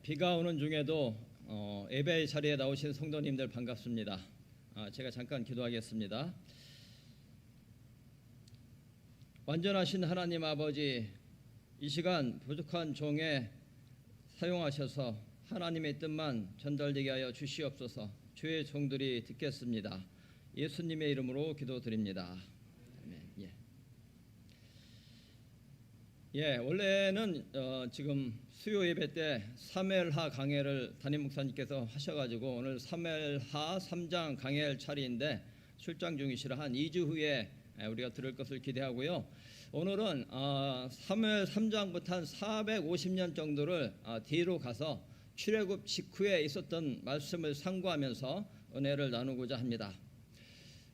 비가 오는 중에도 예배 자리에 나오신 성도님들 반갑습니다. 제가 잠깐 기도하겠습니다. 완전하신 하나님 아버지, 이 시간 부족한 종에 사용하셔서 하나님의 뜻만 전달되게 하여 주시옵소서. 주의 종들이 듣겠습니다. 예수님의 이름으로 기도드립니다. 아멘. 원래는 지금 수요 예배 때 사무엘하 강해를 담임 목사님께서 하셔가지고 오늘 사무엘하 3장 강해할 차례인데 출장 중이시라 한 2주 후에 우리가 들을 것을 기대하고요. 오늘은 사무엘 3장부터 한 450년 정도를 뒤로 가서 출애굽 직후에 있었던 말씀을 상고하면서 은혜를 나누고자 합니다.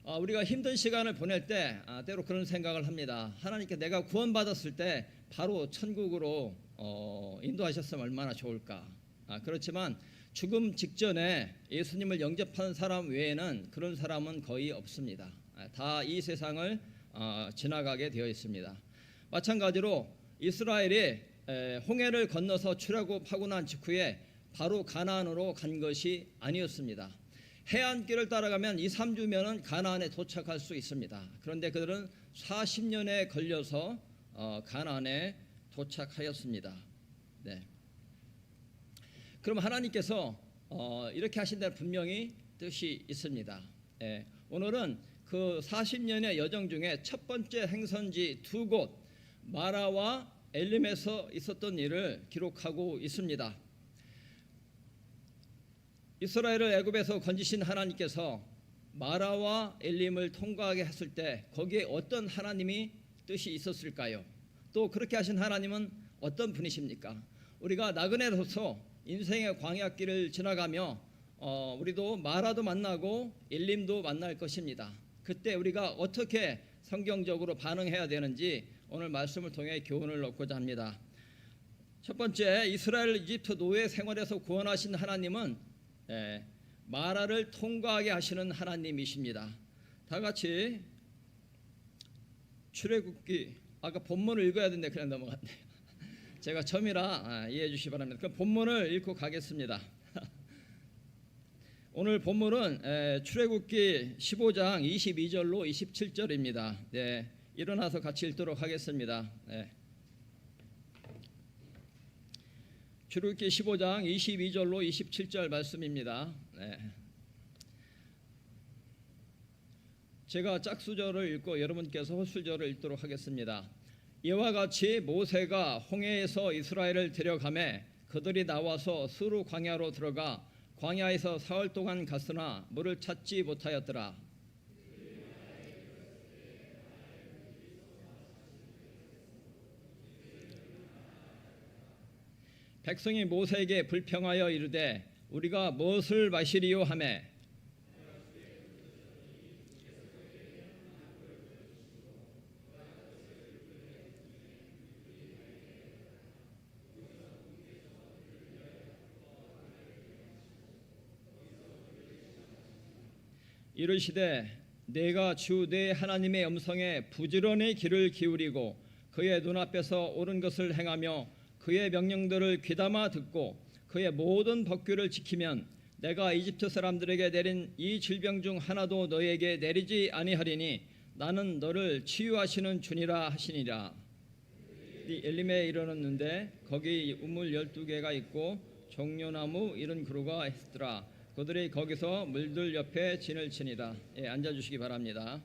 우리가 힘든 시간을 보낼 때 때로 그런 생각을 합니다. 하나님께 내가 구원받았을 때 바로 천국으로 인도하셨으면 얼마나 좋을까. 그렇지만 죽음 직전에 예수님을 영접한 사람 외에는 그런 사람은 거의 없습니다. 다 이 세상을 지나가게 되어 있습니다. 마찬가지로 이스라엘이 홍해를 건너서 출애굽하고 난 직후에 바로 가나안으로 간 것이 아니었습니다. 해안길을 따라가면 2, 3주면은 가나안에 도착할 수 있습니다. 그런데 그들은 40년에 걸려서 가나안에 도착하였습니다. 그럼 하나님께서 이렇게 하신 데는 분명히 뜻이 있습니다. 오늘은 그 40년의 여정 중에 첫 번째 행선지 두 곳 마라와 엘림에서 있었던 일을 기록하고 있습니다. 이스라엘을 애굽에서 건지신 하나님께서 마라와 엘림을 통과하게 했을 때 거기에 어떤 하나님이 뜻이 있었을까요? 또 그렇게 하신 하나님은 어떤 분이십니까? 우리가 나그네로서 인생의 광야길을 지나가며 우리도 마라도 만나고 엘림도 만날 것입니다. 그때 우리가 어떻게 성경적으로 반응해야 되는지 오늘 말씀을 통해 교훈을 얻고자 합니다. 첫 번째, 이스라엘 이집트 노예 생활에서 구원하신 하나님은 마라를 통과하게 하시는 하나님이십니다. 다 같이 출애굽기, 아까 본문을 읽어야 되는데 그냥 넘어갔네요. 제가 처음이라 이해해 주시기 바랍니다. 그럼 본문을 읽고 가겠습니다. 오늘 본문은 출애굽기 15장 22절로 27절입니다. 일어나서 같이 읽도록 하겠습니다. 출애굽기 15장 22절로 27절 말씀입니다. 제가 짝수절을 읽고 여러분께서 홀수절을 읽도록 하겠습니다. 이와 같이 모세가 홍해에서 이스라엘을 데려가매 그들이 나와서 수르 광야로 들어가 광야에서 사흘 동안 갔으나 물을 찾지 못하였더라. 백성이 모세에게 불평하여 이르되 우리가 무엇을 마시리요 하매 이르시되 내가 주 내 하나님의 음성에 부지런히 귀를 기울이고 그의 눈앞에서 옳은 것을 행하며 그의 명령들을 귀담아 듣고 그의 모든 법규를 지키면 내가 이집트 사람들에게 내린 이 질병 중 하나도 너에게 내리지 아니하리니 나는 너를 치유하시는 주니라 하시니라. 엘림에 이르렀는데 거기 우물 12개가 있고 종려나무 이른 그루가 있더라. 그들이 거기서 물들 옆에 진을 치니라. 앉아주시기 바랍니다.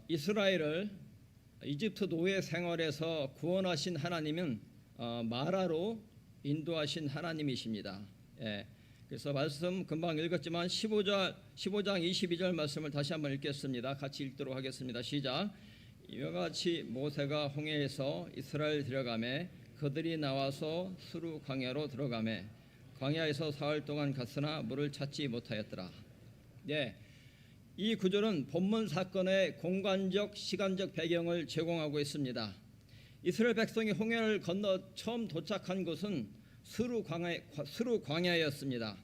이스라엘을 이집트 노예 생활에서 구원하신 하나님은 마라로 인도하신 하나님이십니다. 그래서 말씀 금방 읽었지만 15장 22절 말씀을 다시 한번 읽겠습니다. 같이 읽도록 하겠습니다. 시작. 이와 같이 모세가 홍해에서 이스라엘 데려가매 그들이 나와서 수르 광야로 들어가매 광야에서 사흘 동안 갔으나 물을 찾지 못하였더라. 이 구절은 본문 사건의 공간적 시간적 배경을 제공하고 있습니다. 이스라엘 백성이 홍해를 건너 처음 도착한 곳은 수르 광야였습니다.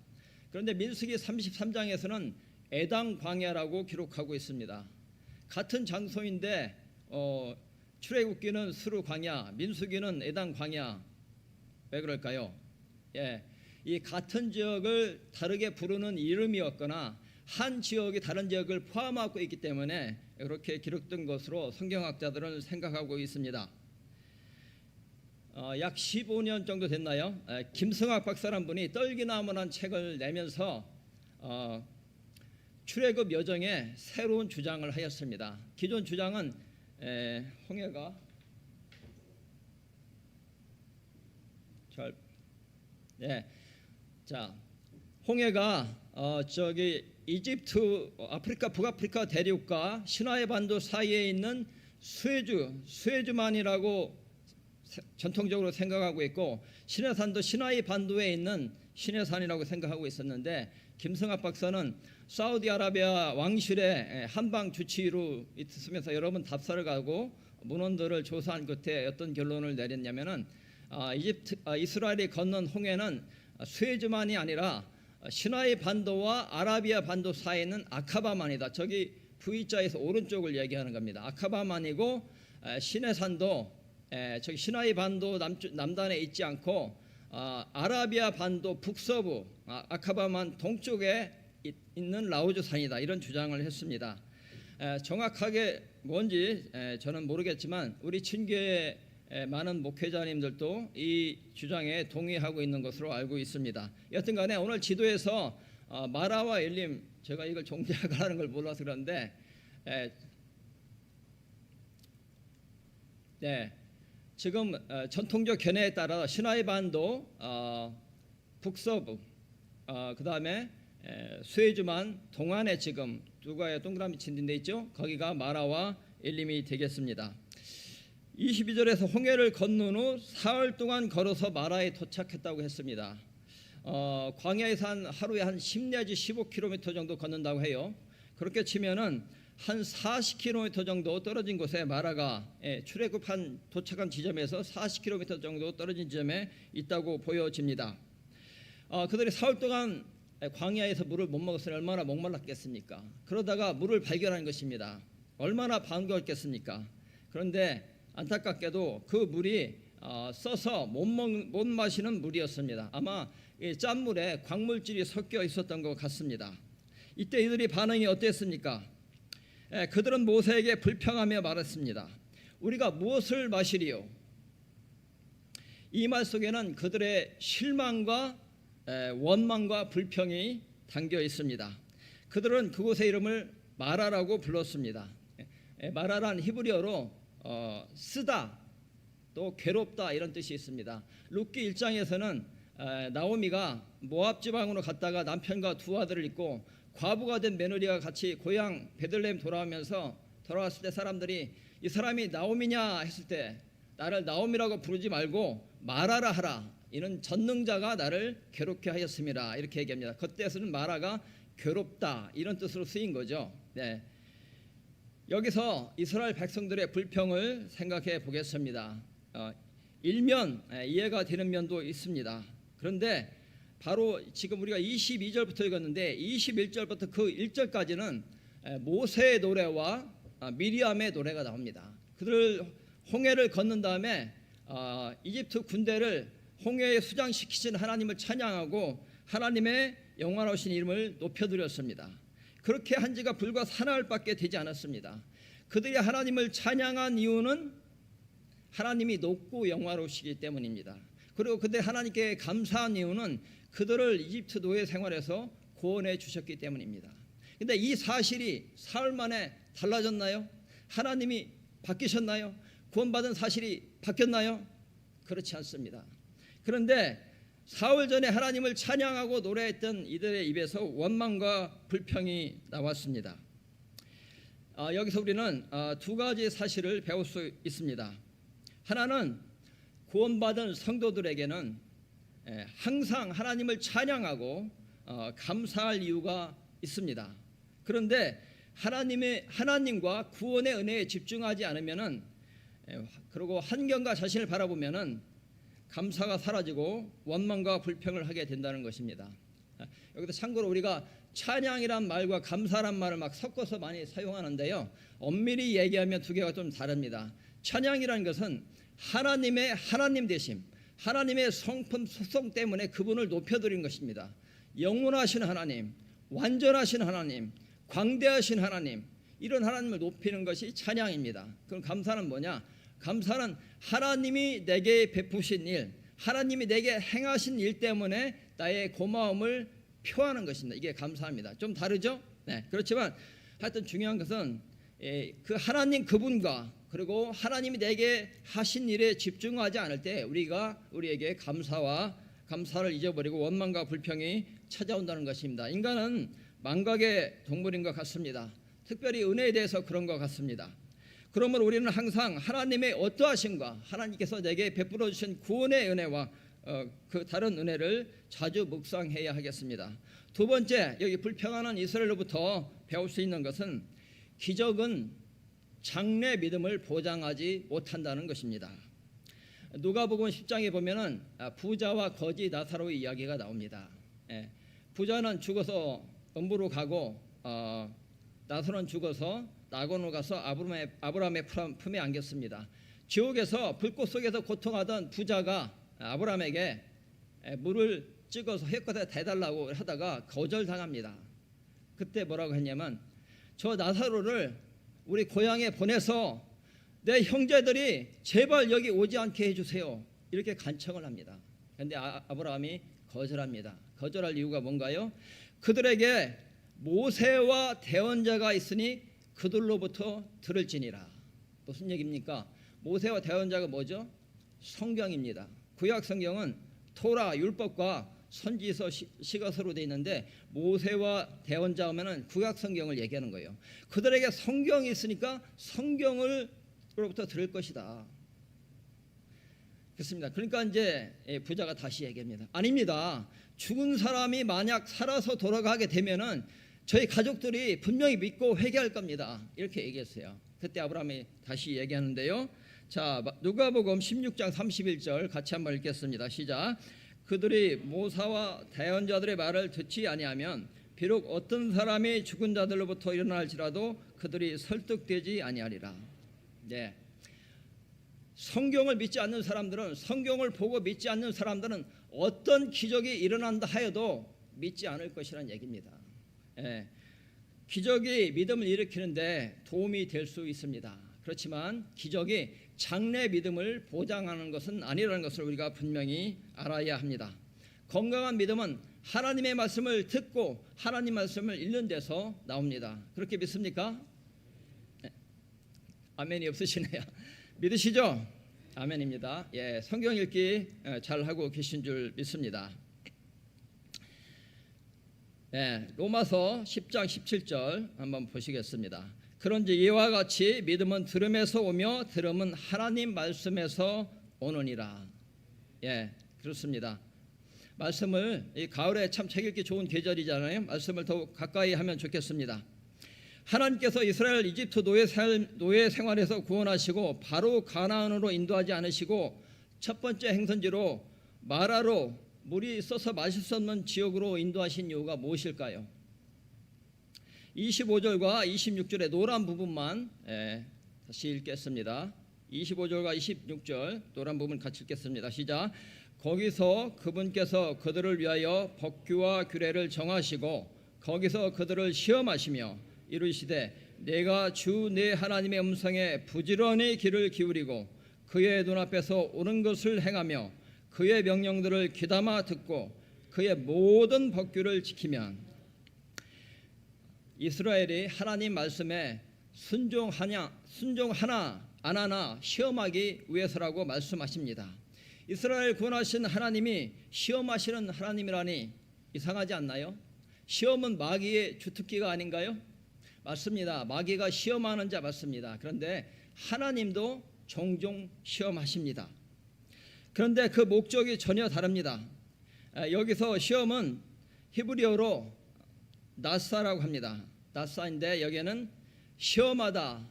그런데 민수기 33장에서는 에당 광야라고 기록하고 있습니다. 같은 장소인데 출애굽기는 수르 광야, 민수기는 에단 광야. 왜 그럴까요? 예, 이 같은 지역을 다르게 부르는 이름이었거나 한 지역이 다른 지역을 포함하고 있기 때문에 이렇게 기록된 것으로 성경학자들은 생각하고 있습니다. 약 15년 정도 됐나요? 김성학 박사라는 분이 떨기나무라는 책을 내면서 출애굽 여정에 새로운 주장을 하였습니다. 기존 주장은 홍해가 홍해가 저기 이집트, 아프리카, 북아프리카 대륙과 시나이 반도 사이에 있는 스웨즈만이라고 전통적으로 생각하고 있고, 시내산도 시나이 반도에 있는 시내산이라고 생각하고 있었는데, 김성학 박사는 사우디아라비아 왕실의 한방 주치의로 있으면서 여러 번 답사를 가고 문헌들을 조사한 끝에 어떤 결론을 내렸냐면은 이스라엘이 건넌 홍해는 스웨즈만이 아니라 시나이 반도와 아라비아 반도 사이에 있는 아카바만이다. 저기 V자에서 오른쪽을 얘기하는 겁니다. 아카바만이고 시내산도 저기 시나이 반도 남단에 있지 않고 아라비아 반도 북서부 아카바만 동쪽에 있는 라우즈산이다. 이런 주장을 했습니다. 정확하게 뭔지 저는 모르겠지만 우리 친교의 많은 목회자님들도 이 주장에 동의하고 있는 것으로 알고 있습니다. 여튼 간에 오늘 지도에서 마라와 엘림, 제가 이걸 종지하라는 걸 몰라서 그런데 지금 전통적 견해에 따라 시나이 반도 북서부 그 다음에 스웨즈만 동안에 지금 누가에 동그라미 친 데 있죠? 거기가 마라와 엘림이 되겠습니다. 22절에서 홍해를 건넌 후 사흘 동안 걸어서 마라에 도착했다고 했습니다. 광야에서 하루에 한 10 내지 15km 정도 걷는다고 해요. 그렇게 치면은 한 40km 정도 떨어진 곳에 마라가 출애굽한 도착한 지점에서 40km 정도 떨어진 지점에 있다고 보여집니다. 그들이 사흘 동안 광야에서 물을 못 먹었으니 얼마나 목말랐겠습니까? 그러다가 물을 발견한 것입니다. 얼마나 반가웠겠습니까? 그런데 안타깝게도 그 물이 써서 못 마시는 물이었습니다. 아마 짠물에 광물질이 섞여 있었던 것 같습니다. 이때 이들이 반응이 어땠습니까? 그들은 모세에게 불평하며 말했습니다. 우리가 무엇을 마시리요? 이 말 속에는 그들의 실망과 원망과 불평이 담겨 있습니다. 그들은 그곳의 이름을 마라라고 불렀습니다. 마라란 히브리어로 쓰다 또 괴롭다 이런 뜻이 있습니다. 룻기 1장에서는 나오미가 모압 지방으로 갔다가 남편과 두 아들을 잊고 과부가 된 며느리와 같이 고향 베들레헴 돌아왔을 때 사람들이 이 사람이 나오미냐 했을 때 나를 나오미라고 부르지 말고 마라라 하라. 이는 전능자가 나를 괴롭게 하였습니다. 이렇게 얘기합니다. 그때서는 마라가 괴롭다 이런 뜻으로 쓰인 거죠. 여기서 이스라엘 백성들의 불평을 생각해 보겠습니다. 일면 이해가 되는 면도 있습니다. 그런데 바로 지금 우리가 22절부터 읽었는데 21절부터 그 1절까지는 모세의 노래와 미리암의 노래가 나옵니다. 그들 홍해를 건넌 다음에 이집트 군대를 홍해에 수장시키신 하나님을 찬양하고 하나님의 영원하신 이름을 높여드렸습니다. 그렇게 한 지가 불과 사나흘밖에 되지 않았습니다. 그들이 하나님을 찬양한 이유는 하나님이 높고 영화로우시기 때문입니다. 그리고 그들이 하나님께 감사한 이유는 그들을 이집트 노예 생활에서 구원해 주셨기 때문입니다. 그런데 이 사실이 사흘 만에 달라졌나요? 하나님이 바뀌셨나요? 구원받은 사실이 바뀌었나요? 그렇지 않습니다. 그런데 사흘 전에 하나님을 찬양하고 노래했던 이들의 입에서 원망과 불평이 나왔습니다. 여기서 우리는 두 가지 사실을 배울 수 있습니다. 하나는 구원받은 성도들에게는 항상 하나님을 찬양하고 감사할 이유가 있습니다. 그런데 하나님과 구원의 은혜에 집중하지 않으면은 그리고 환경과 자신을 바라보면은 감사가 사라지고 원망과 불평을 하게 된다는 것입니다. 여기서 참고로 우리가 찬양이란 말과 감사란 말을 막 섞어서 많이 사용하는데요. 엄밀히 얘기하면 두 개가 좀 다릅니다. 찬양이라는 것은 하나님의 하나님 되심, 하나님의 성품 속성 때문에 그분을 높여드린 것입니다. 영원하신 하나님, 완전하신 하나님, 광대하신 하나님, 이런 하나님을 높이는 것이 찬양입니다. 그럼 감사는 뭐냐? 감사는 하나님이 내게 베푸신 일, 하나님이 내게 행하신 일 때문에 나의 고마움을 표하는 것입니다. 이게 감사합니다. 좀 다르죠? 네, 그렇지만 하여튼 중요한 것은 그 하나님 그분과 그리고 하나님이 내게 하신 일에 집중하지 않을 때 우리에게 감사를 잊어버리고 원망과 불평이 찾아온다는 것입니다. 인간은 망각의 동물인 것 같습니다. 특별히 은혜에 대해서 그런 것 같습니다. 그러므로 우리는 항상 하나님의 어떠하심과 하나님께서 내게 베풀어 주신 구원의 은혜와 그 다른 은혜를 자주 묵상해야 하겠습니다. 두 번째, 여기 불평하는 이스라엘로부터 배울 수 있는 것은 기적은 장래 믿음을 보장하지 못한다는 것입니다. 누가복음 10장에 보면은 부자와 거지 나사로의 이야기가 나옵니다. 부자는 죽어서 음부로 가고 나사로는 죽어서 낙원으로 가서 아브라함의 품에 안겼습니다. 지옥에서 불꽃 속에서 고통하던 부자가 아브라함에게 물을 찍어서 햇볕에 대달라고 하다가 거절당합니다. 그때 뭐라고 했냐면 저 나사로를 우리 고향에 보내서 내 형제들이 제발 여기 오지 않게 해주세요. 이렇게 간청을 합니다. 그런데 아브라함이 거절합니다. 거절할 이유가 뭔가요? 그들에게 모세와 대언자가 있으니 그들로부터 들을지니라. 무슨 얘기입니까? 모세와 대언자가 뭐죠? 성경입니다. 구약 성경은 토라 율법과 선지서 시가서로 되어 있는데 모세와 대언자 하면은 구약 성경을 얘기하는 거예요. 그들에게 성경이 있으니까 성경으로부터 들을 것이다. 그렇습니다. 그러니까 이제 부자가 다시 얘기합니다. 아닙니다. 죽은 사람이 만약 살아서 돌아가게 되면은 저희 가족들이 분명히 믿고 회개할 겁니다. 이렇게 얘기했어요. 그때 아브라함이 다시 얘기하는데요. 자, 누가복음 16장 31절 같이 한번 읽겠습니다. 시작. 그들이 모세와 대언자들의 말을 듣지 아니하면 비록 어떤 사람이 죽은 자들로부터 일어날지라도 그들이 설득되지 아니하리라. 네. 성경을 믿지 않는 사람들은, 성경을 보고 믿지 않는 사람들은 어떤 기적이 일어난다 하여도 믿지 않을 것이라는 얘기입니다. 예. 기적이 믿음을 일으키는데 도움이 될 수 있습니다. 그렇지만 기적이 장래 믿음을 보장하는 것은 아니라는 것을 우리가 분명히 알아야 합니다. 건강한 믿음은 하나님의 말씀을 듣고 하나님 말씀을 읽는 데서 나옵니다. 그렇게 믿습니까? 네. 아멘이 없으시네요. 믿으시죠? 아멘입니다. 예, 성경 읽기 잘 하고 계신 줄 믿습니다. 네, 로마서 10장 17절 한번 보시겠습니다. 그런지 이와 같이 믿음은 들음에서 오며 들음은 하나님 말씀에서 오느니라. 예, 그렇습니다. 말씀을 이 가을에 참 책 읽기 좋은 계절이잖아요. 말씀을 더욱 가까이 하면 좋겠습니다. 하나님께서 이스라엘 이집트 노예 생활에서 구원하시고 바로 가나안으로 인도하지 않으시고 첫 번째 행선지로 마라로 물이 있어서 마실 수 없는 지역으로 인도하신 이유가 무엇일까요? 25절과 26절의 노란 부분만 다시 읽겠습니다. 25절과 26절 노란 부분 같이 읽겠습니다. 시작. 거기서 그분께서 그들을 위하여 법규와 규례를 정하시고 거기서 그들을 시험하시며 이르시되 내가 주 내 하나님의 음성에 부지런히 귀를 기울이고 그의 눈앞에서 옳은 것을 행하며 그의 명령들을 귀담아 듣고 그의 모든 법규를 지키면 이스라엘이 하나님 말씀에 순종하나 안 하나 시험하기 위해서라고 말씀하십니다. 이스라엘 구원하신 하나님이 시험하시는 하나님이라니 이상하지 않나요? 시험은 마귀의 주특기가 아닌가요? 맞습니다. 마귀가 시험하는 자 맞습니다. 그런데 하나님도 종종 시험하십니다. 그런데 그 목적이 전혀 다릅니다. 여기서 시험은 히브리어로 나사라고 합니다. 나사인데 여기에는 시험하다,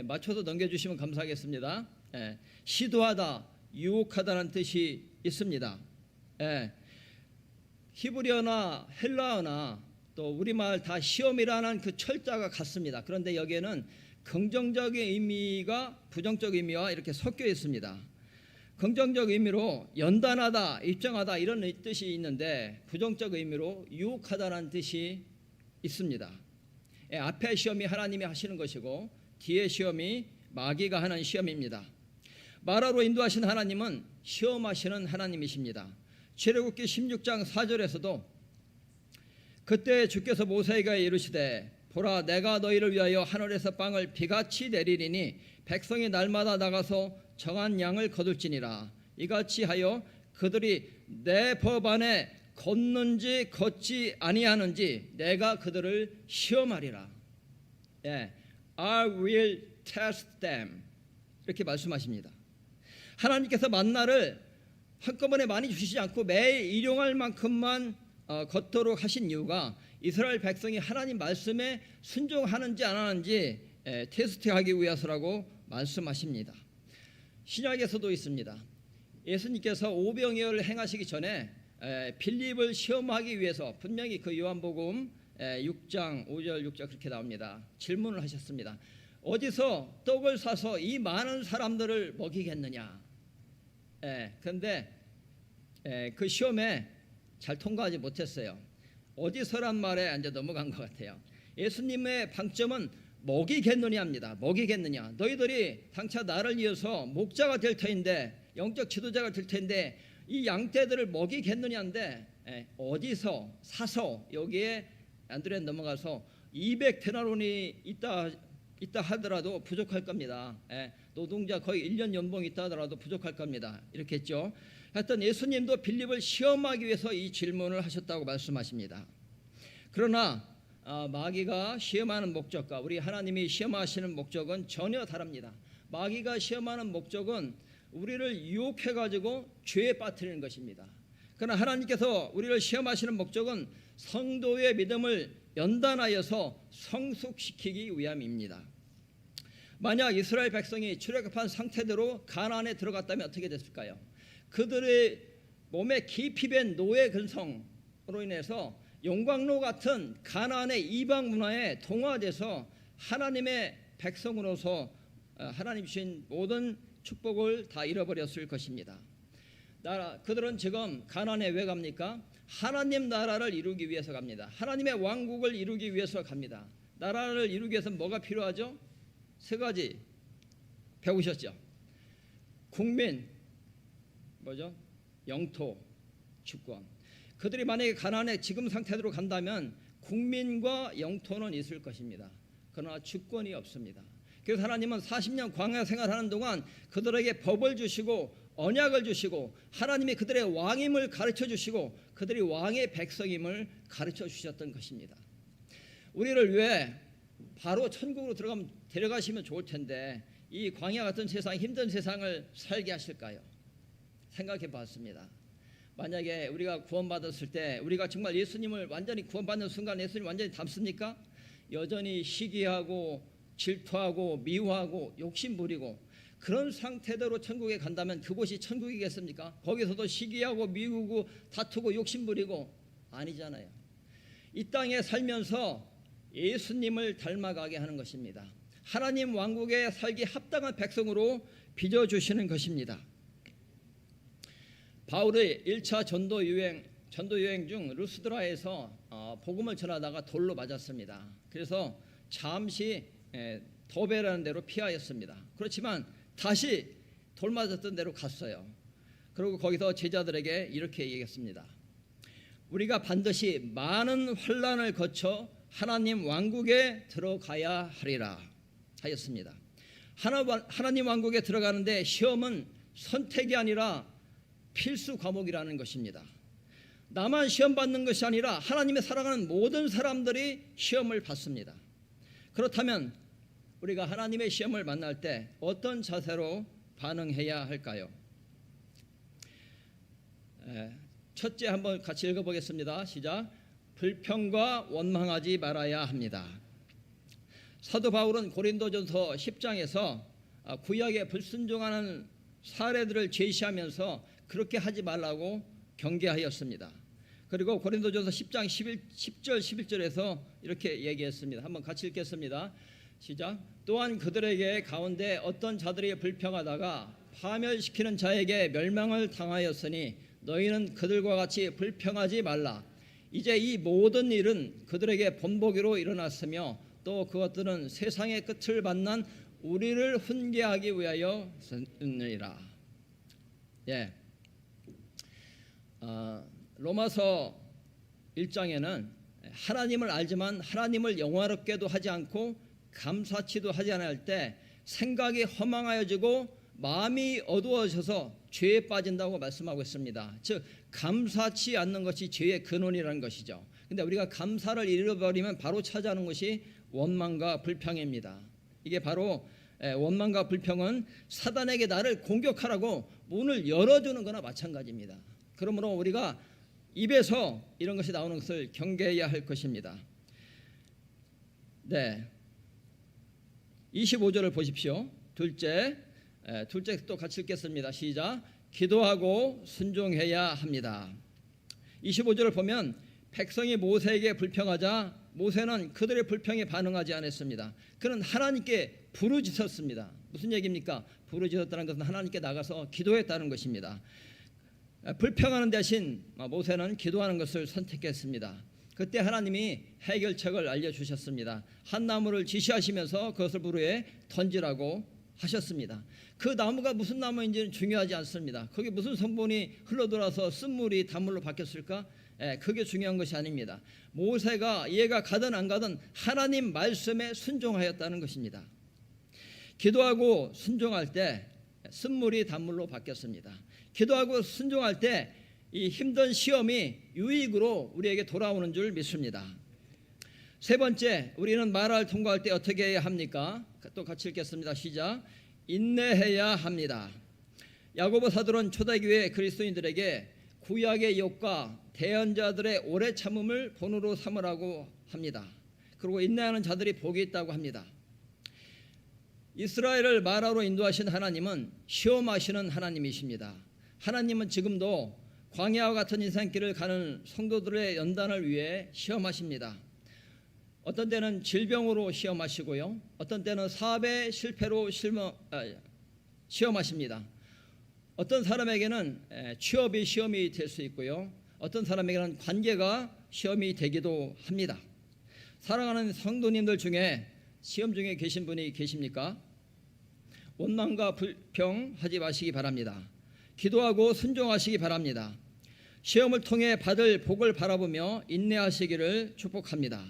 맞춰서 넘겨주시면 감사하겠습니다. 시도하다, 유혹하다는 뜻이 있습니다. 히브리어나 헬라어나 또 우리말 다 시험이라는 그 철자가 같습니다. 그런데 여기에는 긍정적인 의미가 부정적 의미와 이렇게 섞여 있습니다. 긍정적 의미로 연단하다, 입증하다 이런 뜻이 있는데 부정적 의미로 유혹하다라는 뜻이 있습니다. 앞에 시험이 하나님이 하시는 것이고 뒤에 시험이 마귀가 하는 시험입니다. 마라로 인도하신 하나님은 시험하시는 하나님이십니다. 출애굽기 16장 4절에서도 그때 주께서 모세에게 이르시되 보라 내가 너희를 위하여 하늘에서 빵을 비같이 내리리니 백성이 날마다 나가서 정한 양을 거둘지니라. 이같이 하여 그들이 내 법 안에 걷는지 걷지 아니하는지 내가 그들을 시험하리라. I will test them. 이렇게 말씀하십니다. 하나님께서 만나를 한꺼번에 많이 주시지 않고 매일 일용할 만큼만 걷도록 하신 이유가 이스라엘 백성이 하나님 말씀에 순종하는지 안 하는지 테스트하기 위해서라고 말씀하십니다. 신약에서도 있습니다. 예수님께서 오병이어를 행하시기 전에 빌립을 시험하기 위해서 분명히 그 요한복음 6장 5절 6절 그렇게 나옵니다. 질문을 하셨습니다. 어디서 떡을 사서 이 많은 사람들을 먹이겠느냐. 그런데 그 시험에 잘 통과하지 못했어요. 어디서란 말에 이제 넘어간 것 같아요. 예수님의 방점은 먹이겠느냐입니다. 먹이겠느냐. 너희들이 장차 나를 이어서 목자가 될 터인데 영적 지도자가 될 텐데 이 양떼들을 먹이겠느냐인데 어디서 사서 여기에 안드레 넘어가서 200데나론이 있다 하더라도 부족할 겁니다. 노동자 거의 1년 연봉이 있다 하더라도 부족할 겁니다. 이렇게 했죠. 하여튼 예수님도 빌립을 시험하기 위해서 이 질문을 하셨다고 말씀하십니다. 그러나 마귀가 시험하는 목적과 우리 하나님이 시험하시는 목적은 전혀 다릅니다. 마귀가 시험하는 목적은 우리를 유혹해가지고 죄에 빠뜨리는 것입니다. 그러나 하나님께서 우리를 시험하시는 목적은 성도의 믿음을 연단하여서 성숙시키기 위함입니다. 만약 이스라엘 백성이 출애굽한 상태대로 가나안에 들어갔다면 어떻게 됐을까요? 그들의 몸에 깊이 밴 노예 근성으로 인해서 용광로 같은 가나안의 이방 문화에 동화돼서 하나님의 백성으로서 하나님 주신 모든 축복을 다 잃어버렸을 것입니다. 그들은 지금 가나안에 왜 갑니까? 하나님 나라를 이루기 위해서 갑니다. 하나님의 왕국을 이루기 위해서 갑니다. 나라를 이루기 위해서 뭐가 필요하죠? 세 가지 배우셨죠? 국민, 뭐죠? 영토, 주권. 그들이 만약에 가나안에 지금 상태대로 간다면 국민과 영토는 있을 것입니다. 그러나 주권이 없습니다. 그래서 하나님은 40년 광야 생활하는 동안 그들에게 법을 주시고 언약을 주시고 하나님이 그들의 왕임을 가르쳐 주시고 그들이 왕의 백성임을 가르쳐 주셨던 것입니다. 우리를 왜 바로 천국으로 데려가시면 좋을 텐데 이 광야 같은 세상, 힘든 세상을 살게 하실까요? 생각해 봤습니다. 만약에 우리가 구원받았을 때 우리가 정말 예수님을 완전히 구원받는 순간 예수님 완전히 닮습니까? 여전히 시기하고 질투하고 미워하고 욕심부리고 그런 상태대로 천국에 간다면 그곳이 천국이겠습니까? 거기서도 시기하고 미우고 다투고 욕심부리고 아니잖아요. 이 땅에 살면서 예수님을 닮아가게 하는 것입니다. 하나님 왕국에 살기 합당한 백성으로 빚어주시는 것입니다. 바울의 1차 전도 여행 중 루스드라에서 복음을 전하다가 돌로 맞았습니다. 그래서 잠시 더베라는 데로 피하였습니다. 그렇지만 다시 돌 맞았던 데로 갔어요. 그리고 거기서 제자들에게 이렇게 얘기했습니다. 우리가 반드시 많은 환난을 거쳐 하나님 왕국에 들어가야 하리라 하였습니다. 하나님 왕국에 들어가는데 시험은 선택이 아니라 필수 과목이라는 것입니다. 나만 시험 받는 것이 아니라 하나님의 사랑하는 모든 사람들이 시험을 받습니다. 그렇다면 우리가 하나님의 시험을 만날 때 어떤 자세로 반응해야 할까요? 첫째 한번 같이 읽어보겠습니다. 시작. 불평과 원망하지 말아야 합니다. 사도 바울은 고린도전서 10장에서 구약에 불순종하는 사례들을 제시하면서 그렇게 하지 말라고 경계하였습니다. 그리고 고린도전서 10장 10절 11절에서 이렇게 얘기했습니다. 한번 같이 읽겠습니다. 시작. 또한 그들에게 가운데 어떤 자들이 불평하다가 파멸시키는 자에게 멸망을 당하였으니 너희는 그들과 같이 불평하지 말라. 이제 이 모든 일은 그들에게 본보기로 일어났으며 또 그것들은 세상의 끝을 만난 우리를 훈계하기 위하여니라. 예. 로마서 1장에는 하나님을 알지만 하나님을 영화롭게도 하지 않고 감사치도 하지 않을 때 생각이 허망하여지고 마음이 어두워져서 죄에 빠진다고 말씀하고 있습니다. 즉 감사치 않는 것이 죄의 근원이라는 것이죠. 근데 우리가 감사를 잃어버리면 바로 찾아오는 것이 원망과 불평입니다. 이게 바로 원망과 불평은 사단에게 나를 공격하라고 문을 열어주는 거나 마찬가지입니다. 그러므로 우리가 입에서 이런 것이 나오는 것을 경계해야 할 것입니다. 네, 25절을 보십시오. 둘째 또 같이 읽겠습니다. 시작. 기도하고 순종해야 합니다. 25절을 보면 백성이 모세에게 불평하자 모세는 그들의 불평에 반응하지 않았습니다. 그는 하나님께 부르짖었습니다. 무슨 얘기입니까? 부르짖었다는 것은 하나님께 나가서 기도했다는 것입니다. 불평하는 대신 모세는 기도하는 것을 선택했습니다. 그때 하나님이 해결책을 알려주셨습니다. 한 나무를 지시하시면서 그것을 불에 던지라고 하셨습니다. 그 나무가 무슨 나무인지는 중요하지 않습니다. 거기 무슨 성분이 흘러들어서 쓴물이 단물로 바뀌었을까? 그게 중요한 것이 아닙니다. 모세가 얘가 가든 안 가든 하나님 말씀에 순종하였다는 것입니다. 기도하고 순종할 때 쓴물이 단물로 바뀌었습니다. 기도하고 순종할 때 이 힘든 시험이 유익으로 우리에게 돌아오는 줄 믿습니다. 세 번째, 우리는 마라를 통과할 때 어떻게 해야 합니까? 또 같이 읽겠습니다. 시작. 인내해야 합니다. 야고보 사도는 초대교회 그리스도인들에게 구약의 욥과 대언자들의 오래 참음을 본으로 삼으라고 합니다. 그리고 인내하는 자들이 복이 있다고 합니다. 이스라엘을 마라로 인도하신 하나님은 시험하시는 하나님이십니다. 하나님은 지금도 광야와 같은 인생길을 가는 성도들의 연단을 위해 시험하십니다. 어떤 때는 질병으로 시험하시고요, 어떤 때는 사업의 실패로 시험하십니다. 어떤 사람에게는 취업이 시험이 될 수 있고요, 어떤 사람에게는 관계가 시험이 되기도 합니다. 사랑하는 성도님들 중에 시험 중에 계신 분이 계십니까? 원망과 불평하지 마시기 바랍니다. 기도하고 순종하시기 바랍니다. 시험을 통해 받을 복을 바라보며 인내하시기를 축복합니다.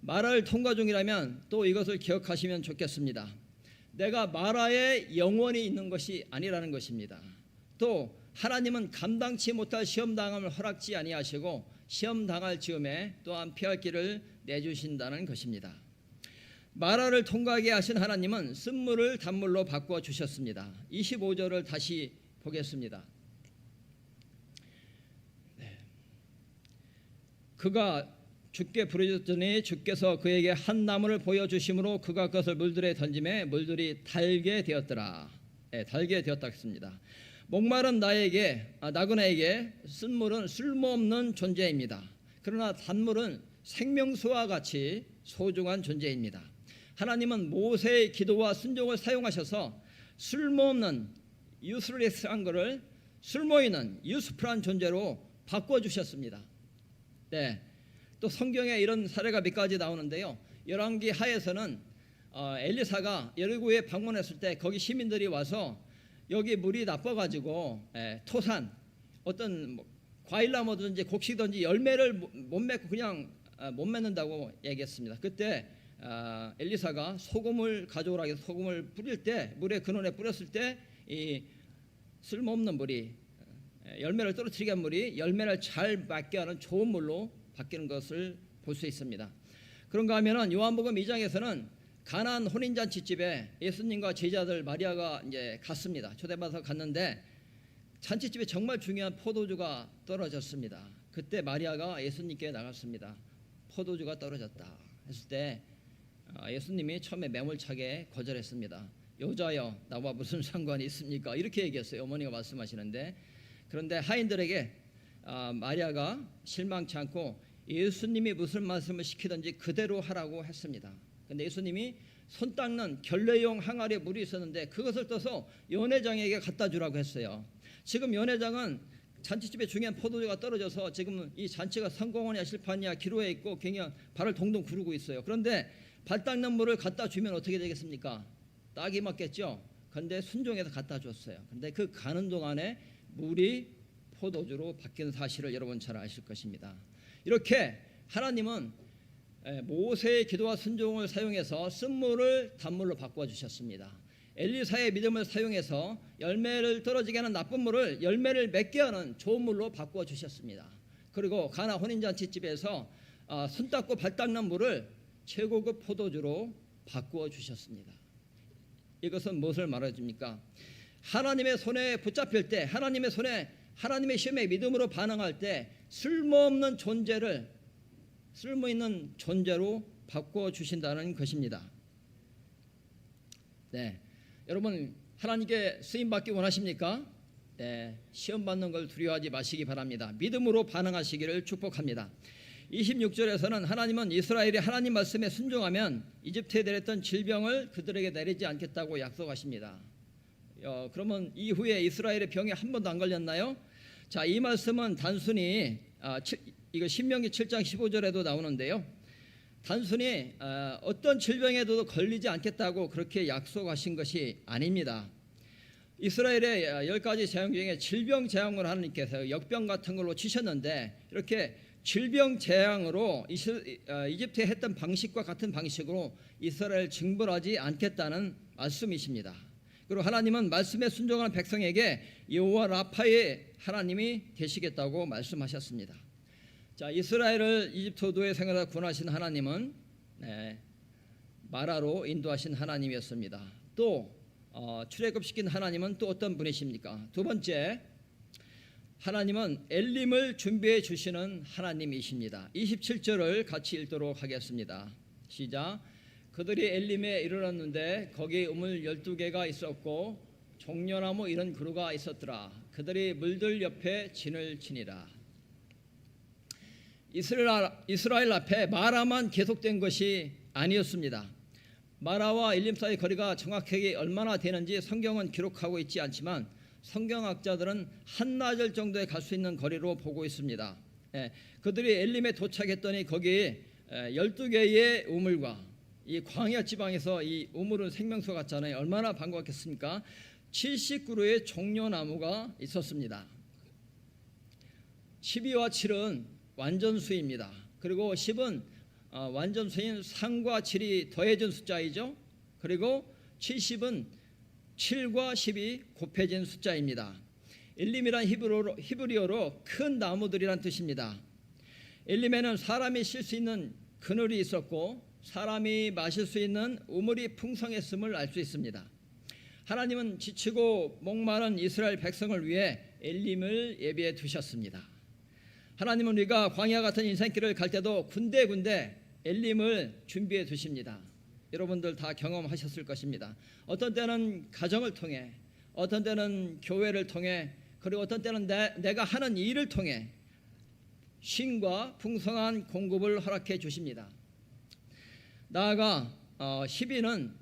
마라를 통과 중이라면 또 이것을 기억하시면 좋겠습니다. 내가 마라에 영원히 있는 것이 아니라는 것입니다. 또 하나님은 감당치 못할 시험당함을 허락지 아니하시고 시험당할 즈음에 또한 피할 길을 내주신다는 것입니다. 마라를 통과하게 하신 하나님은 쓴물을 단물로 바꿔 주셨습니다. 25절을 다시 보겠습니다. 그가 주께 부르짖더니 주께서 그에게 한 나무를 보여주심으로 그가 그것을 물들에 던짐에 물들이 달게 되었더라. 달게 되었다 했습니다. 목마른 나그네에게 쓴물은 쓸모없는 존재입니다. 그러나 단물은 생명수와 같이 소중한 존재입니다. 하나님은 모세의 기도와 순종을 사용하셔서 쓸모없는 유스레스한 것을 쓸모있는 유스풀한 존재로 바꿔주셨습니다. 네, 또 성경에 이런 사례가 몇 가지 나오는데요. 열왕기 하에서는 엘리사가 여리고에 방문했을 때 거기 시민들이 와서 여기 물이 나빠가지고 토산 어떤 과일나무든지 곡식든지 열매를 못 맺고 그냥 못 맺는다고 얘기했습니다. 그때 엘리사가 소금을 가져오라 해서 소금을 뿌릴 때 물의 근원에 뿌렸을 때 이 쓸모없는 물이 열매를 떨어뜨리게 한 물이 열매를 잘 맺게 하는 좋은 물로 바뀌는 것을 볼 수 있습니다. 그런가 하면은 요한복음 2장에서는 가나안 혼인잔치집에 예수님과 제자들 마리아가 이제 갔습니다. 초대받아서 갔는데 잔치집에 정말 중요한 포도주가 떨어졌습니다. 그때 마리아가 예수님께 나갔습니다. 포도주가 떨어졌다 했을 때 예수님이 처음에 매몰차게 거절했습니다. 여자여 나와 무슨 상관이 있습니까? 이렇게 얘기했어요. 어머니가 말씀하시는데, 그런데 하인들에게 마리아가 실망치 않고 예수님이 무슨 말씀을 시키든지 그대로 하라고 했습니다. 근데 예수님이 손 닦는 결례용 항아리에 물이 있었는데 그것을 떠서 연회장에게 갖다 주라고 했어요. 지금 연회장은 잔치집에 중요한 포도주가 떨어져서 지금 이 잔치가 성공하냐 실패하냐 기로에 있고 굉장히 발을 동동 구르고 있어요. 그런데 발 닦는 물을 갖다 주면 어떻게 되겠습니까? 딱이 맞겠죠. 그런데 순종해서 갖다 줬어요. 근데 그 가는 동안에 물이 포도주로 바뀐 사실을 여러분 잘 아실 것입니다. 이렇게 하나님은 모세의 기도와 순종을 사용해서 쓴물을 단물로 바꿔 주셨습니다. 엘리사의 믿음을 사용해서 열매를 떨어지게 하는 나쁜 물을 열매를 맺게 하는 좋은 물로 바꾸어 주셨습니다. 그리고 가나 혼인잔치집에서 손 닦고 발 닦는 물을 최고급 포도주로 바꾸어 주셨습니다. 이것은 무엇을 말해줍니까? 하나님의 손에 붙잡힐 때, 하나님의 손에 하나님의 시험에 믿음으로 반응할 때 쓸모없는 존재를 쓸모있는 존재로 바꾸어 주신다는 것입니다. 네. 여러분 하나님께 쓰임 받기 원하십니까? 네, 시험 받는 걸 두려워하지 마시기 바랍니다. 믿음으로 반응하시기를 축복합니다. 26절에서는 하나님은 이스라엘이 하나님 말씀에 순종하면 이집트에 내렸던 질병을 그들에게 내리지 않겠다고 약속하십니다. 그러면 이후에 이스라엘의 병이 한 번도 안 걸렸나요? 자, 이 말씀은 단순히 이거 신명기 7장 15절에도 나오는데요. 단순히 어떤 질병에도 걸리지 않겠다고 그렇게 약속하신 것이 아닙니다. 이스라엘의 10가지 재앙 중에 질병 재앙을 하나님께서 역병 같은 걸로 치셨는데 이렇게 질병 재앙으로 이집트에 했던 방식과 같은 방식으로 이스라엘 징벌하지 않겠다는 말씀이십니다. 그리고 하나님은 말씀에 순종하는 백성에게 여호와 라파의 하나님이 되시겠다고 말씀하셨습니다. 자, 이스라엘을 이집트 어도의 생활에서 구원하신 하나님은 마라로 인도하신 하나님이었습니다. 또 출애굽시킨 하나님은 또 어떤 분이십니까? 두 번째, 하나님은 엘림을 준비해 주시는 하나님이십니다. 27절을 같이 읽도록 하겠습니다. 시작. 그들이 엘림에 이르렀는데 거기 우물 12개가 있었고 종려나무 이런 그루가 있었더라. 그들이 물들 옆에 진을 치니라. 이스라엘 앞에 마라만 계속된 것이 아니었습니다. 마라와 엘림 사이의 거리가 정확하게 얼마나 되는지 성경은 기록하고 있지 않지만 성경학자들은 한나절 정도에 갈 수 있는 거리로 보고 있습니다. 그들이 엘림에 도착했더니 거기 12개의 우물과 이 광야 지방에서 이 우물은 생명수 같잖아요. 얼마나 반갑겠습니까? 70그루의 종려나무가 있었습니다. 12와 7은 완전수입니다. 그리고 10은 완전수인 3과 7이 더해진 숫자이죠. 그리고 70은 7과 10이 곱해진 숫자입니다. 엘림이란 히브리어로 큰 나무들이란 뜻입니다. 엘림에는 사람이 쉴 수 있는 그늘이 있었고 사람이 마실 수 있는 우물이 풍성했음을 알 수 있습니다. 하나님은 지치고 목마른 이스라엘 백성을 위해 엘림을 예비해 두셨습니다. 하나님은 우리가 광야 같은 인생길을 갈 때도 군데군데 엘림을 준비해 두십니다. 여러분들 다 경험하셨을 것입니다. 어떤 때는 가정을 통해, 어떤 때는 교회를 통해, 그리고 어떤 때는 내가 하는 일을 통해 쉼과 풍성한 공급을 허락해 주십니다. 나아가 12는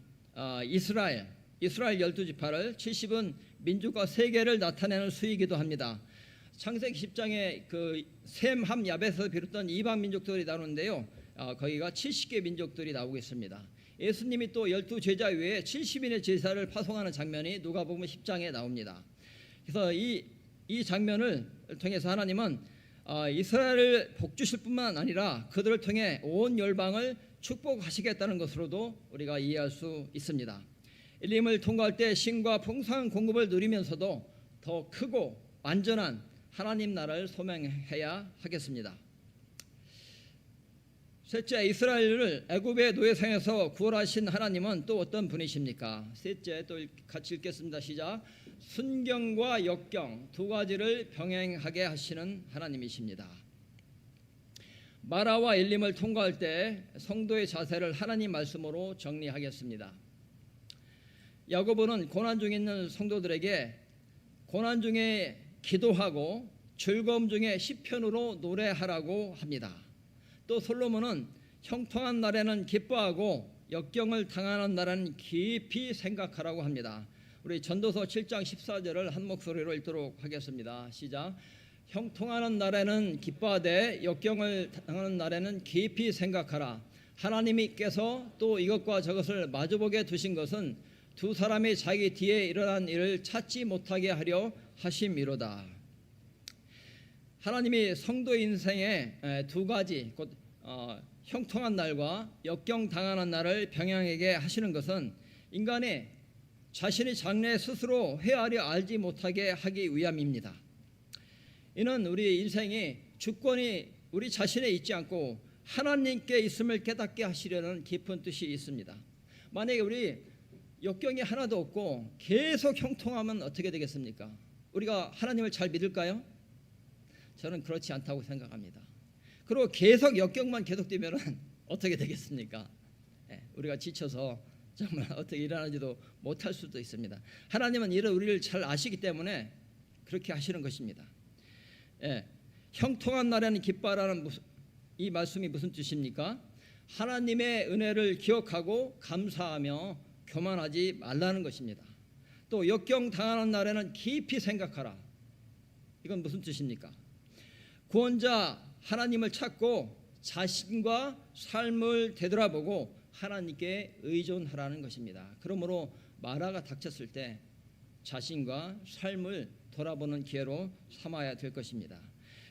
이스라엘 12지파를, 70은 민족과 세계를 나타내는 수이기도 합니다. 창세기 10장에 그 셈, 함, 야벳에서 비롯된 이방 민족들이 나오는데요. 거기가 70개 민족들이 나오고 있습니다. 예수님이 또 12제자 외에 70인의 제사를 파송하는 장면이 누가복음 10장에 나옵니다. 그래서 이 장면을 통해서 하나님은 이스라엘을 복주실 뿐만 아니라 그들을 통해 온 열방을 축복하시겠다는 것으로도 우리가 이해할 수 있습니다. 엘림을 통과할 때 쉼과 풍성한 공급을 누리면서도 더 크고 완전한 하나님 나라를 소명해야 하겠습니다. 셋째, 이스라엘을 애굽의 노예상에서 구원하신 하나님은 또 어떤 분이십니까? 셋째, 또 같이 읽겠습니다. 시작. 순경과 역경 두 가지를 병행하게 하시는 하나님이십니다. 마라와 엘림을 통과할 때 성도의 자세를 하나님 말씀으로 정리하겠습니다. 야고보는 고난 중에 있는 성도들에게 고난 중에 기도하고 즐거움 중에 시편으로 노래하라고 합니다. 또 솔로몬은 형통한 날에는 기뻐하고 역경을 당하는 날에는 깊이 생각하라고 합니다. 우리 전도서 7장 14절을 한 목소리로 읽도록 하겠습니다. 시작. 형통하는 날에는 기뻐하되 역경을 당하는 날에는 깊이 생각하라. 하나님께서 또 이것과 저것을 마주보게 두신 것은 두 사람이 자기 뒤에 일어난 일을 찾지 못하게 하려 하심이로다. 하나님이 성도 인생에 두 가지 곧 형통한 날과 역경 당하는 날을 병행하게 하시는 것은 인간이 자신의 장래 스스로 헤아려 알지 못하게 하기 위함입니다. 이는 우리 인생이 주권이 우리 자신에 있지 않고 하나님께 있음을 깨닫게 하시려는 깊은 뜻이 있습니다. 만약에 우리 역경이 하나도 없고 계속 형통하면 어떻게 되겠습니까? 우리가 하나님을 잘 믿을까요? 저는 그렇지 않다고 생각합니다. 그리고 계속 역경만 계속되면 어떻게 되겠습니까? 우리가 지쳐서 정말 어떻게 일어나지도 못할 수도 있습니다. 하나님은 이런 우리를 잘 아시기 때문에 그렇게 하시는 것입니다. 형통한 날에는 기뻐하라는 이 말씀이 무슨 뜻입니까? 하나님의 은혜를 기억하고 감사하며 교만하지 말라는 것입니다. 또 역경 당하는 날에는 깊이 생각하라. 이건 무슨 뜻입니까? 구원자 하나님을 찾고 자신과 삶을 되돌아보고 하나님께 의존하라는 것입니다. 그러므로 마라가 닥쳤을 때 자신과 삶을 돌아보는 기회로 삼아야 될 것입니다.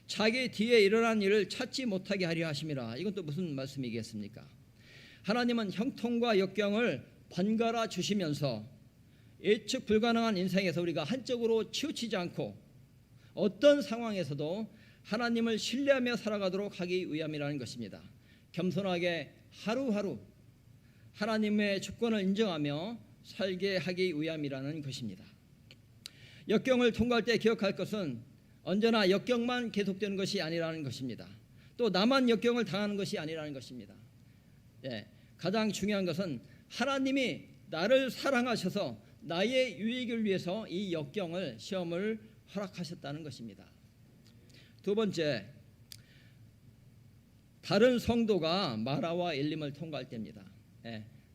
자기 뒤에 일어난 일을 찾지 못하게 하려 하심이라. 이건 또 무슨 말씀이겠습니까? 하나님은 형통과 역경을 번갈아 주시면서 예측 불가능한 인생에서 우리가 한쪽으로 치우치지 않고 어떤 상황에서도 하나님을 신뢰하며 살아가도록 하기 위함이라는 것입니다. 겸손하게 하루하루 하나님의 주권을 인정하며 살게 하기 위함이라는 것입니다. 역경을 통과할 때 기억할 것은 언제나 역경만 계속되는 것이 아니라는 것입니다. 또 나만 역경을 당하는 것이 아니라는 것입니다. 가장 중요한 것은 하나님이 나를 사랑하셔서 나의 유익을 위해서 이 역경을 시험을 허락하셨다는 것입니다. 두 번째, 다른 성도가 마라와 엘림을 통과할 때입니다.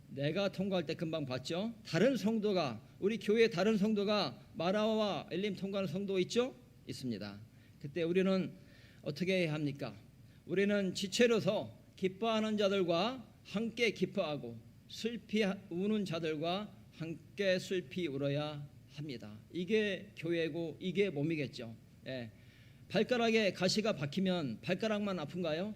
내가 통과할 때 금방 봤죠? 다른 성도가 우리 교회 다른 성도가 마라와 엘림 통과하는 성도 있죠? 있습니다. 그때 우리는 어떻게 해야 합니까? 우리는 지체로서 기뻐하는 자들과 함께 기뻐하고 슬피 우는 자들과 함께 슬피 울어야 합니다. 이게 교회고 이게 몸이겠죠. 발가락에 가시가 박히면 발가락만 아픈가요?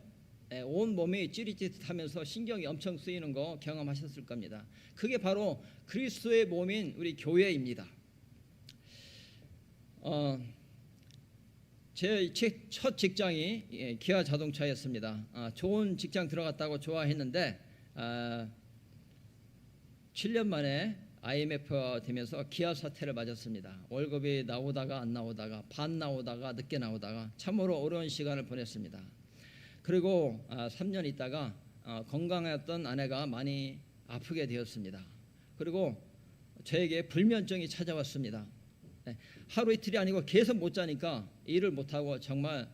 온 몸이 찌릿찌릿하면서 신경이 엄청 쓰이는 거 경험하셨을 겁니다. 그게 바로 그리스도의 몸인 우리 교회입니다. 제 첫 직장이 기아 자동차였습니다. 좋은 직장 들어갔다고 좋아했는데 7년 만에 IMF 되면서 기아 사태를 맞았습니다. 월급이 나오다가 안 나오다가 반 나오다가 늦게 나오다가 참으로 어려운 시간을 보냈습니다. 그리고 3년 있다가 건강했던 아내가 많이 아프게 되었습니다. 그리고 저에게 불면증이 찾아왔습니다. 하루 이틀이 아니고 계속 못 자니까 일을 못하고 정말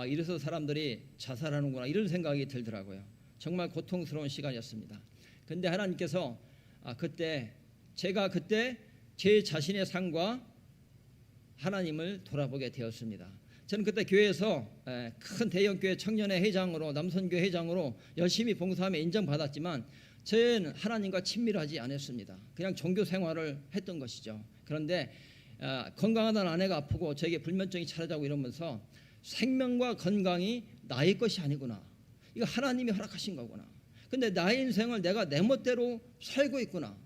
이래서 사람들이 자살하는구나 이런 생각이 들더라고요. 정말 고통스러운 시간이었습니다. 그런데 하나님께서 제가 그때 제 자신의 삶과 하나님을 돌아보게 되었습니다. 저는 그때 교회에서 큰 대형교회 청년회 회장으로 남선교회 회장으로 열심히 봉사하며 인정받았지만 저는 하나님과 친밀하지 않았습니다. 그냥 종교 생활을 했던 것이죠. 그런데 건강하던 아내가 아프고 저에게 불면증이 찾아오고 이러면서 생명과 건강이 나의 것이 아니구나. 이거 하나님이 허락하신 거구나. 근데 나의 인생을 내가 내 멋대로 살고 있구나.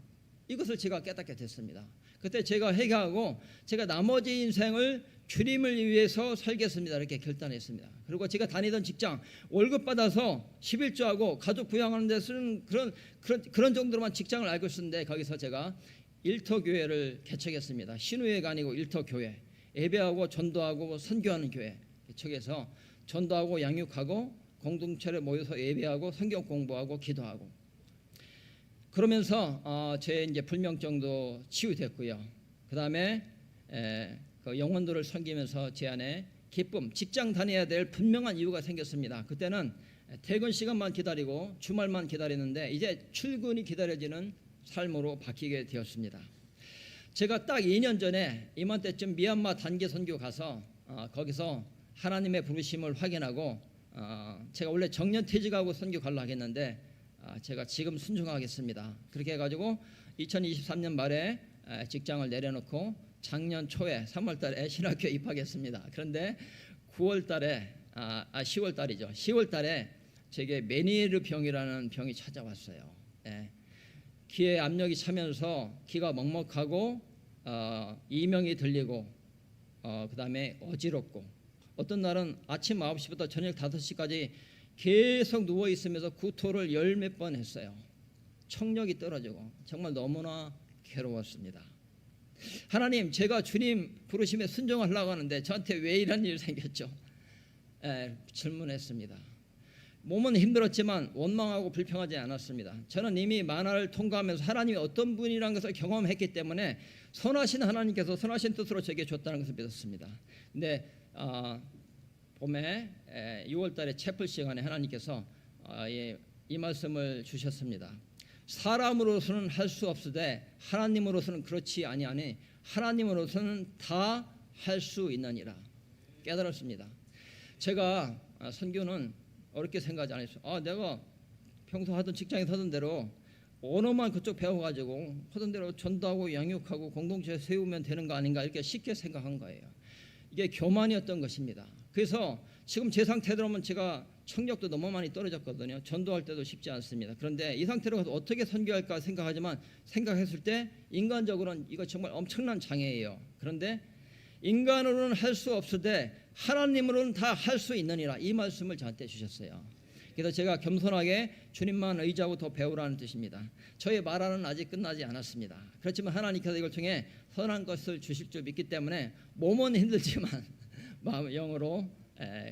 이것을 제가 깨닫게 됐습니다. 그때 제가 회개하고 제가 나머지 인생을 주님을 위해서 살겠습니다. 이렇게 결단했습니다. 그리고 제가 다니던 직장 월급 받아서 11조하고 가족 부양하는 데 쓰는 그런 정도로만 직장을 알고 있었는데 거기서 제가 일터교회를 개척했습니다. 신우회가 아니고 일터교회. 예배하고 전도하고 선교하는 교회 개척해서 전도하고 양육하고 공동체를 모여서 예배하고 성경 공부하고 기도하고 그러면서 제 이제 불면증도 치유됐고요. 그 다음에 그 영혼들을 섬기면서 제 안에 기쁨, 직장 다녀야 될 분명한 이유가 생겼습니다. 그때는 퇴근 시간만 기다리고 주말만 기다리는데 이제 출근이 기다려지는 삶으로 바뀌게 되었습니다. 제가 딱 2년 전에 이맘때쯤 미얀마 단기 선교 가서 거기서 하나님의 부르심을 확인하고 제가 원래 정년퇴직하고 선교 가려고 했는데 제가 지금 순종하겠습니다. 그렇게 해가지고 2023년 말에 직장을 내려놓고 작년 초에 3월 달에 신학교에 입학했습니다. 그런데 10월 달이죠. 10월 달에 제게 메니에르 병이라는 병이 찾아왔어요. 귀에 압력이 차면서 귀가 먹먹하고 이명이 들리고 그 다음에 어지럽고 어떤 날은 아침 9시부터 저녁 5시까지 계속 누워 있으면서 구토를 10몇 번 했어요. 청력이 떨어지고 정말 너무나 괴로웠습니다. 하나님, 제가 주님 부르심에 순종하려고 하는데 저한테 왜 이런 일이 생겼죠? 질문했습니다. 몸은 힘들었지만 원망하고 불평하지 않았습니다. 저는 이미 만화를 통과하면서 하나님이 어떤 분이라는 것을 경험했기 때문에 선하신 하나님께서 선하신 뜻으로 제게 줬다는 것을 믿었습니다. 근데 봄에 6월 달에 채플 시간에 하나님께서 이 말씀을 주셨습니다. 사람으로서는 할 수 없으되 하나님으로서는 그렇지 아니하니 하나님으로서는 다 할 수 있느니라 깨달았습니다. 제가 선교는 어렵게 생각하지 않았어요. 내가 평소 하던 직장에서 하던 대로 언어만 그쪽 배워가지고 하던 대로 전도하고 양육하고 공동체 세우면 되는 거 아닌가 이렇게 쉽게 생각한 거예요. 이게 교만이었던 것입니다. 그래서 지금 제 상태로는 제가 청력도 너무 많이 떨어졌거든요. 전도할 때도 쉽지 않습니다. 그런데 이 상태로 가서 어떻게 선교할까 생각하지만 생각했을 때 인간적으로는 이거 정말 엄청난 장애예요. 그런데 인간으로는 할 수 없으되 하나님으로는 다 할 수 있느니라 이 말씀을 저한테 주셨어요. 그래서 제가 겸손하게 주님만 의지하고 더 배우라는 뜻입니다. 저의 말하는 아직 끝나지 않았습니다. 그렇지만 하나님께서 이걸 통해 선한 것을 주실 줄 믿기 때문에 몸은 힘들지만 마음 영으로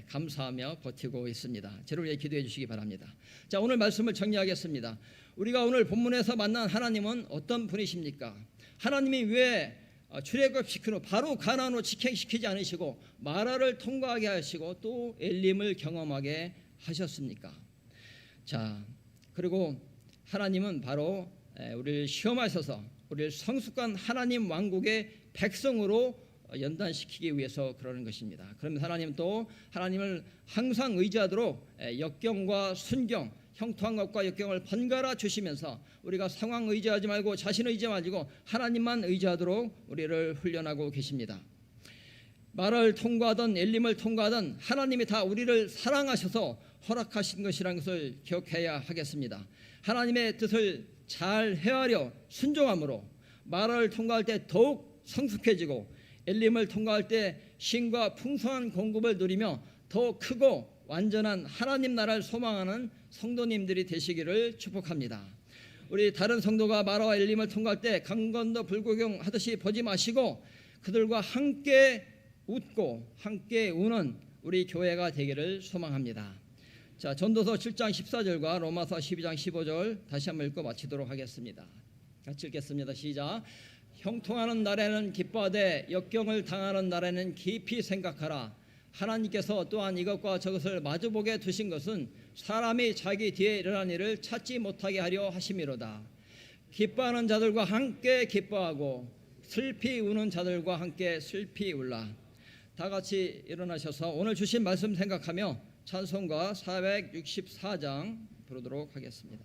감사하며 버티고 있습니다. 저를 위해 기도해 주시기 바랍니다. 자, 오늘 말씀을 정리하겠습니다. 우리가 오늘 본문에서 만난 하나님은 어떤 분이십니까? 하나님이 왜 출애굽시킨 후 바로 가나안으로 직행시키지 않으시고 마라를 통과하게 하시고 또 엘림을 경험하게 하셨습니까? 자, 그리고 하나님은 바로 우리를 시험하셔서 우리를 성숙한 하나님 왕국의 백성으로 연단시키기 위해서 그러는 것입니다. 그러면 하나님은 또 하나님을 항상 의지하도록 역경과 순경, 형통한 것과 역경을 번갈아 주시면서 우리가 상황 의지하지 말고 자신 의지하지 말고 하나님만 의지하도록 우리를 훈련하고 계십니다. 말을 통과하던 엘림을 통과하던 하나님이 다 우리를 사랑하셔서 허락하신 것이라는 것을 기억해야 하겠습니다. 하나님의 뜻을 잘 헤아려 순종함으로 말을 통과할 때 더욱 성숙해지고 엘림을 통과할 때 쉼과 풍성한 공급을 누리며 더 크고 완전한 하나님 나라를 소망하는 성도님들이 되시기를 축복합니다. 우리 다른 성도가 마라와 엘림을 통과할 때 강건도 불구경하듯이 보지 마시고 그들과 함께 웃고 함께 우는 우리 교회가 되기를 소망합니다. 자, 전도서 7장 14절과 로마서 12장 15절 다시 한번 읽고 마치도록 하겠습니다. 같이 읽겠습니다. 시작. 형통하는 날에는 기뻐하되 역경을 당하는 날에는 깊이 생각하라. 하나님께서 또한 이것과 저것을 마주보게 두신 것은 사람이 자기 뒤에 일어난 일을 찾지 못하게 하려 하심이로다. 기뻐하는 자들과 함께 기뻐하고 슬피 우는 자들과 함께 슬피 울라. 다 같이 일어나셔서 오늘 주신 말씀 생각하며 찬송가 464장 부르도록 하겠습니다.